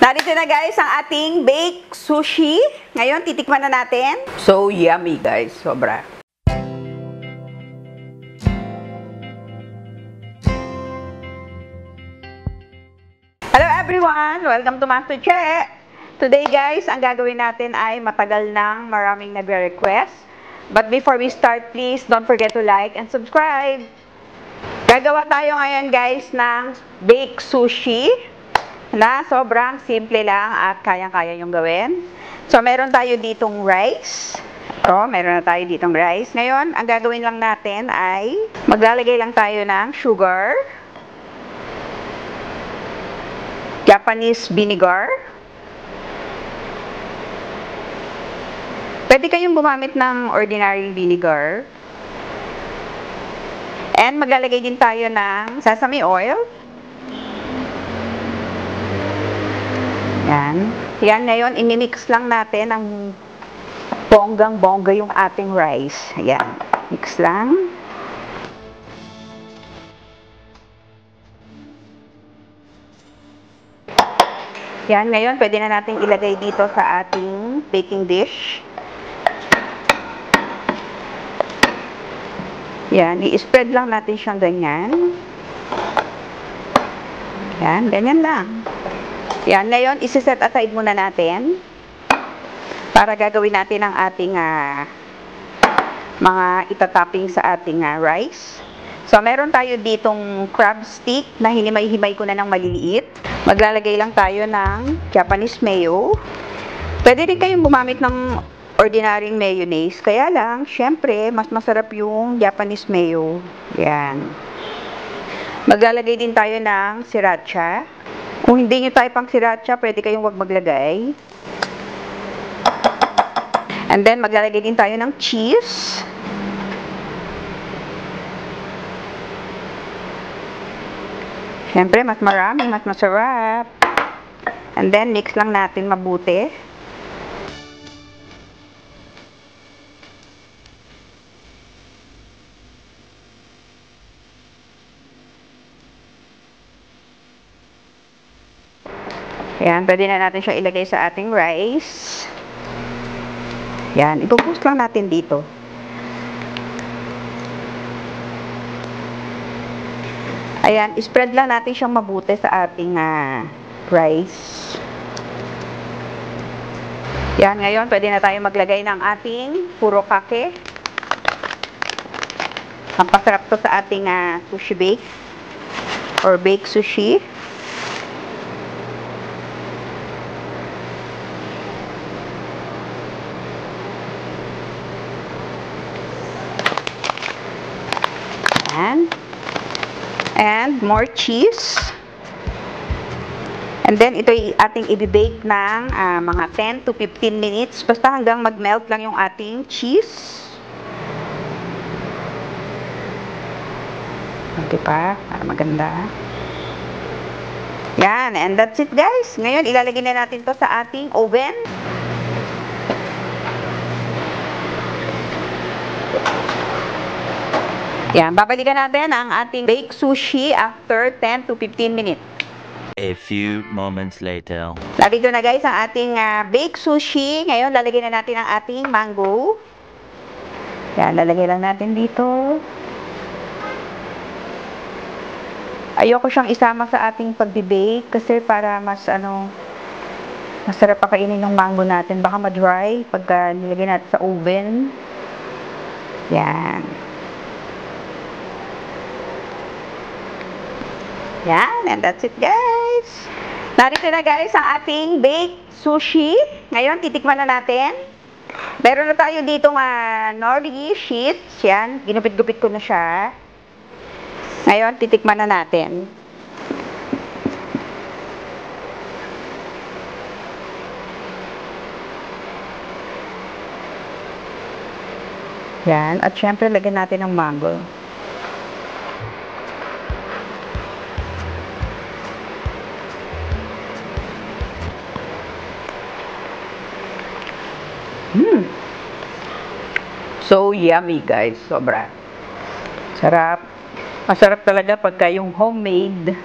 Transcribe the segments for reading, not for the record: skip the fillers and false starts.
Narito na guys ang ating baked sushi. Ngayon, titikman na natin. So yummy guys, sobra. Hello everyone! Welcome to Master Che! Today guys, ang gagawin natin ay matagal nang maraming nagre-request. But before we start, please don't forget to like and subscribe. Gagawa tayo ngayon guys ng baked sushi na sobrang simple lang at kayang-kaya yung gawin. So, meron tayo ditong rice. Meron na tayo ditong rice. Ngayon, ang gagawin lang natin ay maglalagay lang tayo ng sugar, Japanese vinegar. Pwede kayong gumamit ng ordinary vinegar. And maglalagay din tayo ng sesame oil. Yan. Yan, ngayon, inimix lang natin ang bonggang-bongga yung ating rice. Ayan. Mix lang. Yan, ngayon, pwede na natin ilagay dito sa ating baking dish. Yan, i-spread lang natin siyang ganyan. Yan, ganyan lang. Yan, ngayon, isi-set aside muna natin para gagawin natin ang ating mga itatopping sa ating rice. So, meron tayo ditong crab stick na hinimay-himay ko na ng maliliit. Maglalagay lang tayo ng Japanese mayo. Pwede rin kayong gumamit ng ordinary mayonnaise. Kaya lang, syempre, mas masarap yung Japanese mayo. Yan. Maglalagay din tayo ng sriracha. Kung hindi nyo tayo pang sriracha, pwede kayong wag maglagay. And then, maglalagay din tayo ng cheese. Siyempre, mas marami, mas masarap. And then, mix lang natin mabuti. Ayan, pwede na natin siya ilagay sa ating rice. Ayan, ipupost lang natin dito. Ayan, spread lang natin siyang mabuti sa ating rice. Ayan, ngayon, pwede na tayo maglagay ng ating furikake. Ang pasarap to sa ating sushi bake or baked sushi. And more cheese. And then, ito ay ating i-bake ng mga 10 to 15 minutes. Basta hanggang mag-melt lang yung ating cheese. Diba? Para maganda. Yan. And that's it, guys. Ngayon, ilalagay na natin to sa ating oven. Yan, babalikan natin ang ating baked sushi after 10 to 15 minutes. A few moments later. Narito na guys ang ating baked sushi. Ngayon, lalagyan na natin ang ating mango. Yan, lalagay lang natin dito. Ayoko siyang isama sa ating pagbe-bake kasi para mas masarap pa kainin yung mango natin. Baka ma-dry pagka nilagay natin sa oven. Yan. Yan, and that's it guys. Narito na guys ang ating baked sushi. Ngayon, titikman na natin. Meron na tayo ditong nori sheets. Yan, ginupit-gupit ko na siya. Ngayon, titikman na natin. Yan, at syempre lagyan natin ng mango. So yummy guys, sobra. Sarap. Masarap talaga pagka yung homemade.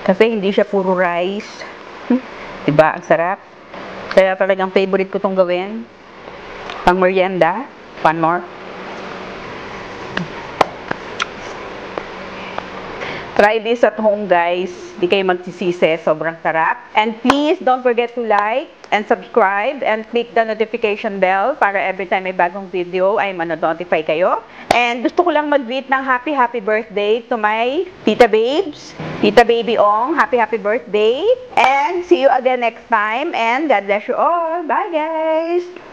Kasi hindi siya puro rice. Diba? Ang sarap. Kaya talagang favorite ko tong gawin. Pang merienda. One more. Try this at home, guys. Di kayo magsisisi. Sobrang sarap. And please, don't forget to like and subscribe and click the notification bell para every time may bagong video ay manonotify kayo. And gusto ko lang mag-greet ng happy birthday to my Tita Babes, Tita Baby Ong. Happy birthday. And see you again next time. And God bless you all. Bye, guys!